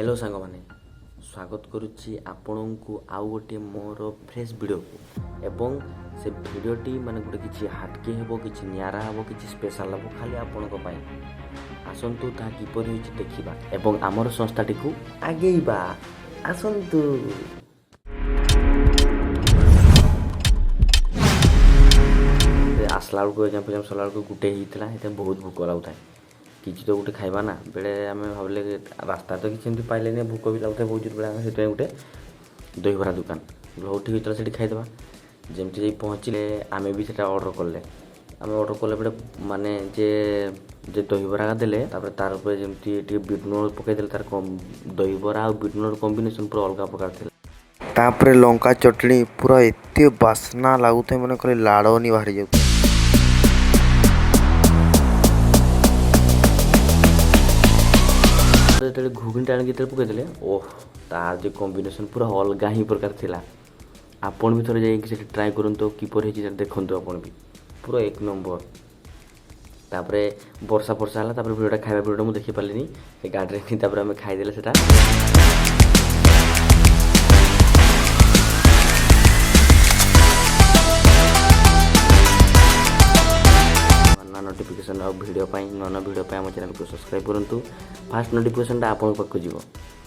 Hello सांग मैंने स्वागत करुच्ची आपण को आउ गोटे मोर फ्रेश वीडियो को एवं से वीडियोटी माने गोटे किसी हाटके हेबो किसी नियारा हेबो किसी स्पेशल हेबो खाली आपण को पाई आसंतु ता किपरि होछि देखिबा एवं आमर संस्थाटी को आगेइबा आसंतु आसला को एग्जाम सला को गुटे हितला एते बहुत भूख लाउता किसी तो गोटे खाइबा ना बेले आम भाविले रास्ता तो किसी पाइले भूक भी लगता है बहुत जोर बेले से गोटे दहीबरा दुकान बहुत ठीक होता है खाईदे जमती जा पहुँचले आम भी से अर्डर कले आम अर्डर कले बड़े माने जे दहीबरा देले तार जमी बीट लूण पकईदे तार दहीबरा और बीट लूण कॉम्बिनेशन पूरा अलग प्रकार था तापर लंका चटनी पूरा एत बास्ना लगुता है मैंने कह लाड़ नहीं बाहरी जाऊ जो घुगनी आने पकईदे ओह तार जो कॉम्बिनेशन पूरा अलग ही प्रकार थिला आपण भी थोड़े जाइए ट्राए करते किपर देखु आपण भी पूरा एक नंबर तापरे वर्षा वर्षा है भिडियोटा खाଇବା भिडियोटा मुझे देखी पारे से गाड़ी में आम खाईदे से नोटिफिकेशन और वीडियो नूआ वीडियो आम चैनल को सब्सक्राइब करूँ फास्ट नोटिफिकेशन आपण पाक जीव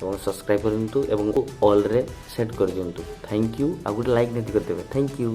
और सब्सक्राइब करूँ और ऑल रे सेट कर दिंतु थैंक यू आ गोटे लाइक नहीं करदेवे थैंक यू।